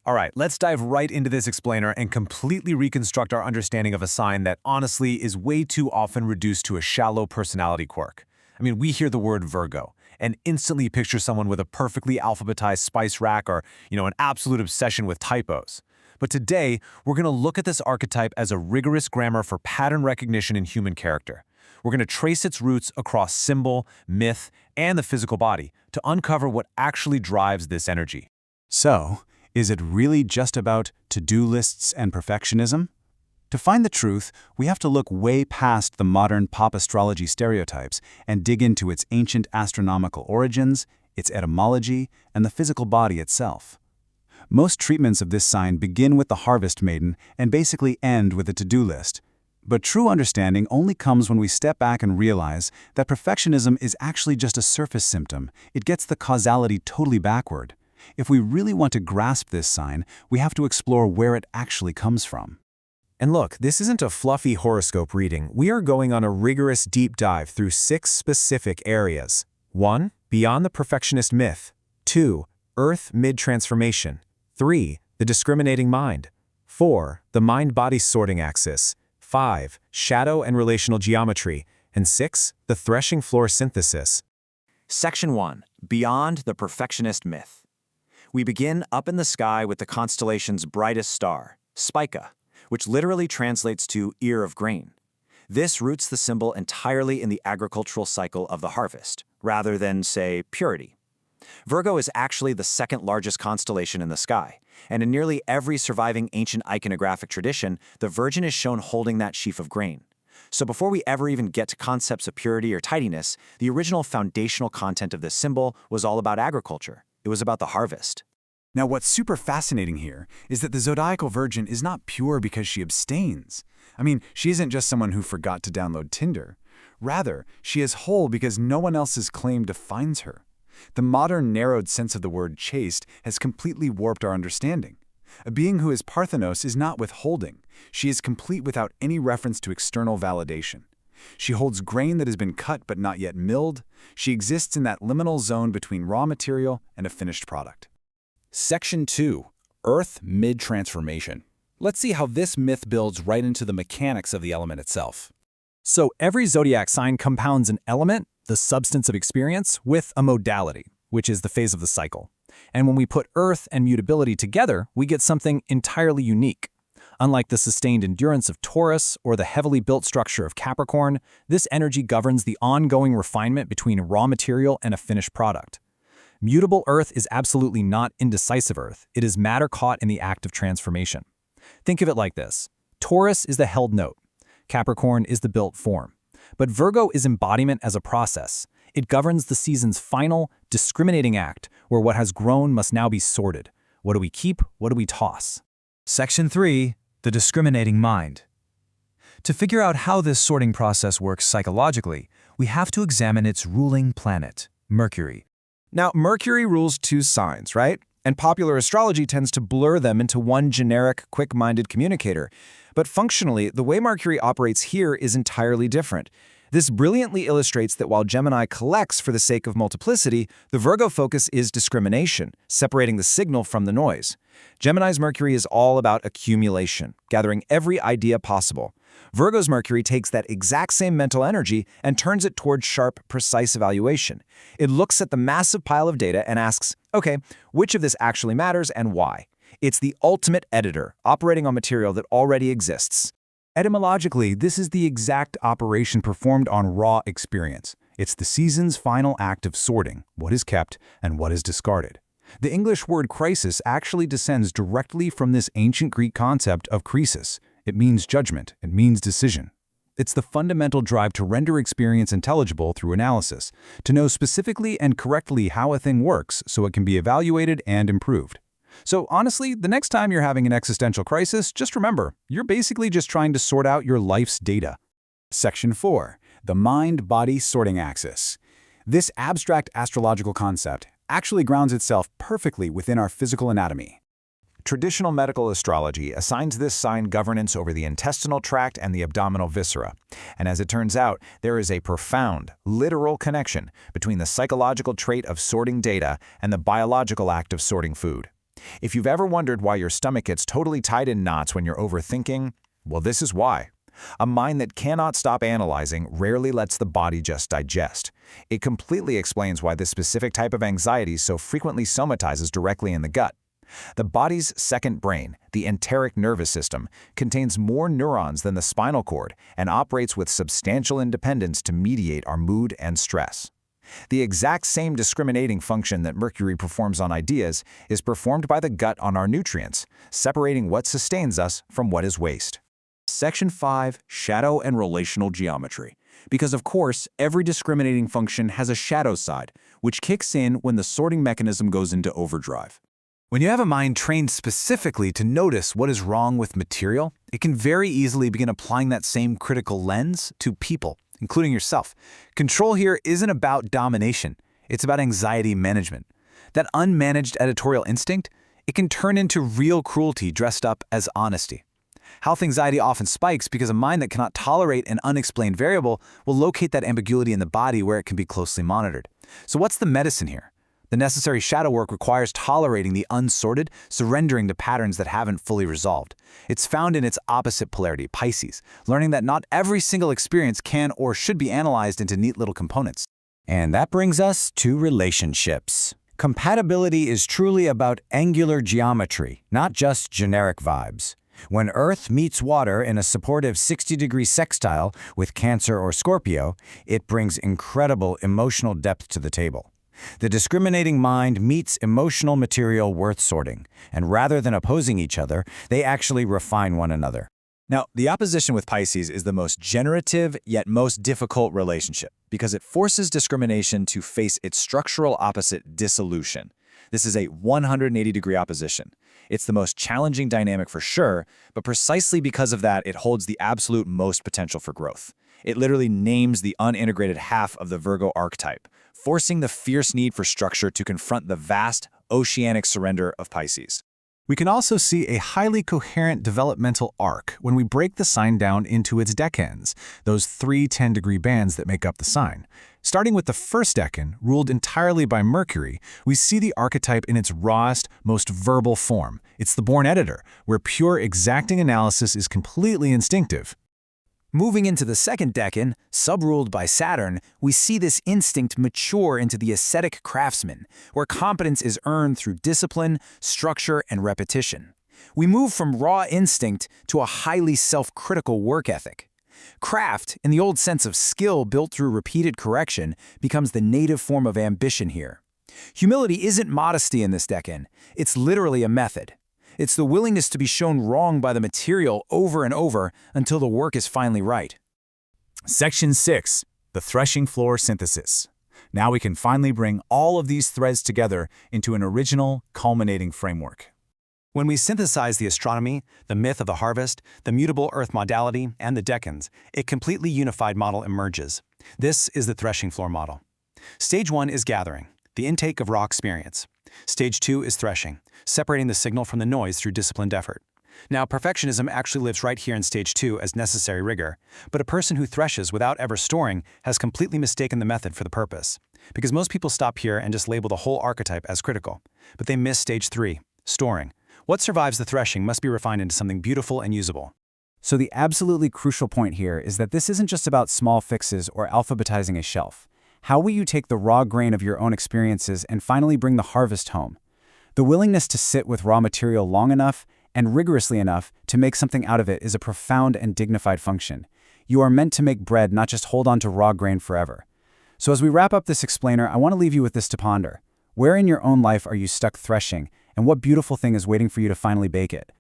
All right, let's dive right into this explainer and completely reconstruct our understanding of a sign that honestly is way too often reduced to a shallow personality quirk. I mean, we hear the word Virgo and instantly picture someone with a perfectly alphabetized spice rack or, an absolute obsession with typos. But today, we're going to look at this archetype as a rigorous grammar for pattern recognition in human character. We're going to trace its roots across symbol, myth, and the physical body to uncover what actually drives this energy. So, is it really just about to-do lists and perfectionism? To find the truth, we have to look way past the modern pop astrology stereotypes and dig into its ancient astronomical origins, its etymology, and the physical body itself. Most treatments of this sign begin with the harvest maiden and basically end with a to-do list. But true understanding only comes when we step back and realize that perfectionism is actually just a surface symptom. It gets the causality totally backward. If we really want to grasp this sign, we have to explore where it actually comes from. And look, this isn't a fluffy horoscope reading. We are going on a rigorous deep dive through 6 specific areas. 1. Beyond the perfectionist myth. 2. Earth mid-transformation. 3. The discriminating mind. 4. The mind-body sorting axis. 5. Shadow and relational geometry. And 6. The threshing floor synthesis. Section 1. Beyond the perfectionist myth. We begin up in the sky with the constellation's brightest star, Spica, which literally translates to ear of grain. This roots the symbol entirely in the agricultural cycle of the harvest, rather than, say, purity. Virgo is actually the second largest constellation in the sky, and in nearly every surviving ancient iconographic tradition, the Virgin is shown holding that sheaf of grain. So before we ever even get to concepts of purity or tidiness, the original foundational content of this symbol was all about agriculture. It was about the harvest. Now, what's super fascinating here is that the zodiacal Virgin is not pure because she abstains. I mean, she isn't just someone who forgot to download Tinder. Rather, she is whole because no one else's claim defines her. The modern narrowed sense of the word chaste has completely warped our understanding. A being who is Parthenos is not withholding. She is complete without any reference to external validation. She holds grain that has been cut but not yet milled. She exists in that liminal zone between raw material and a finished product. Section 2. Earth mid-transformation. Let's see how this myth builds right into the mechanics of the element itself. So every zodiac sign compounds an element, the substance of experience, with a modality, which is the phase of the cycle. And when we put Earth and mutability together, we get something entirely unique. Unlike the sustained endurance of Taurus or the heavily built structure of Capricorn, this energy governs the ongoing refinement between raw material and a finished product. Mutable Earth is absolutely not indecisive Earth. It is matter caught in the act of transformation. Think of it like this. Taurus is the held note. Capricorn is the built form. But Virgo is embodiment as a process. It governs the season's final, discriminating act, where what has grown must now be sorted. What do we keep? What do we toss? Section 3. The discriminating mind. To figure out how this sorting process works psychologically, we have to examine its ruling planet, Mercury. Now, Mercury rules 2 signs, right? And popular astrology tends to blur them into one generic, quick-minded communicator. But functionally, the way Mercury operates here is entirely different. This brilliantly illustrates that while Gemini collects for the sake of multiplicity, the Virgo focus is discrimination, separating the signal from the noise. Gemini's Mercury is all about accumulation, gathering every idea possible. Virgo's Mercury takes that exact same mental energy and turns it towards sharp, precise evaluation. It looks at the massive pile of data and asks, okay, which of this actually matters and why? It's the ultimate editor, operating on material that already exists. Etymologically, this is the exact operation performed on raw experience. It's the season's final act of sorting, what is kept and what is discarded. The English word crisis actually descends directly from this ancient Greek concept of krisis. It means judgment, it means decision. It's the fundamental drive to render experience intelligible through analysis, to know specifically and correctly how a thing works so it can be evaluated and improved. So honestly, the next time you're having an existential crisis, just remember, you're basically just trying to sort out your life's data. Section 4. The mind-body sorting axis. This abstract astrological concept actually grounds itself perfectly within our physical anatomy. Traditional medical astrology assigns this sign governance over the intestinal tract and the abdominal viscera. And as it turns out, there is a profound, literal connection between the psychological trait of sorting data and the biological act of sorting food. If you've ever wondered why your stomach gets totally tied in knots when you're overthinking, well, this is why. A mind that cannot stop analyzing rarely lets the body just digest. It completely explains why this specific type of anxiety so frequently somatizes directly in the gut. The body's second brain, the enteric nervous system, contains more neurons than the spinal cord and operates with substantial independence to mediate our mood and stress. The exact same discriminating function that Mercury performs on ideas is performed by the gut on our nutrients, separating what sustains us from what is waste. Section 5, Shadow and Relational Geometry. Because of course, every discriminating function has a shadow side, which kicks in when the sorting mechanism goes into overdrive. When you have a mind trained specifically to notice what is wrong with material, it can very easily begin applying that same critical lens to people, including yourself. Control here isn't about domination. It's about anxiety management. That unmanaged editorial instinct, it can turn into real cruelty dressed up as honesty. Health anxiety often spikes because a mind that cannot tolerate an unexplained variable will locate that ambiguity in the body where it can be closely monitored. So what's the medicine here? The necessary shadow work requires tolerating the unsorted, surrendering to patterns that haven't fully resolved. It's found in its opposite polarity, Pisces, learning that not every single experience can or should be analyzed into neat little components. And that brings us to relationships. Compatibility is truly about angular geometry, not just generic vibes. When Earth meets water in a supportive 60-degree sextile with Cancer or Scorpio, it brings incredible emotional depth to the table. The discriminating mind meets emotional material worth sorting, and rather than opposing each other, they actually refine one another. Now, the opposition with Pisces is the most generative yet most difficult relationship because it forces discrimination to face its structural opposite, dissolution. This is a 180-degree opposition. It's the most challenging dynamic for sure, but precisely because of that, it holds the absolute most potential for growth. It literally names the unintegrated half of the Virgo archetype, forcing the fierce need for structure to confront the vast, oceanic surrender of Pisces. We can also see a highly coherent developmental arc when we break the sign down into its decans, those 3 10-degree bands that make up the sign. Starting with the first decan, ruled entirely by Mercury, we see the archetype in its rawest, most verbal form. It's the born editor, where pure exacting analysis is completely instinctive. Moving into the second decan, sub-ruled by Saturn, we see this instinct mature into the ascetic craftsman, where competence is earned through discipline, structure, and repetition. We move from raw instinct to a highly self-critical work ethic. Craft, in the old sense of skill built through repeated correction, becomes the native form of ambition here. Humility isn't modesty in this decan, it's literally a method. It's the willingness to be shown wrong by the material over and over until the work is finally right. Section 6, the threshing floor synthesis. Now we can finally bring all of these threads together into an original, culminating framework. When we synthesize the astronomy, the myth of the harvest, the mutable Earth modality, and the decans, a completely unified model emerges. This is the threshing floor model. Stage 1 is gathering, the intake of raw experience. Stage 2 is threshing, separating the signal from the noise through disciplined effort. Now, perfectionism actually lives right here in Stage 2 as necessary rigor, but a person who threshes without ever storing has completely mistaken the method for the purpose. Because most people stop here and just label the whole archetype as critical, but they miss Stage 3, storing. What survives the threshing must be refined into something beautiful and usable. So the absolutely crucial point here is that this isn't just about small fixes or alphabetizing a shelf. How will you take the raw grain of your own experiences and finally bring the harvest home? The willingness to sit with raw material long enough and rigorously enough to make something out of it is a profound and dignified function. You are meant to make bread, not just hold on to raw grain forever. So as we wrap up this explainer, I want to leave you with this to ponder. Where in your own life are you stuck threshing, and what beautiful thing is waiting for you to finally bake it?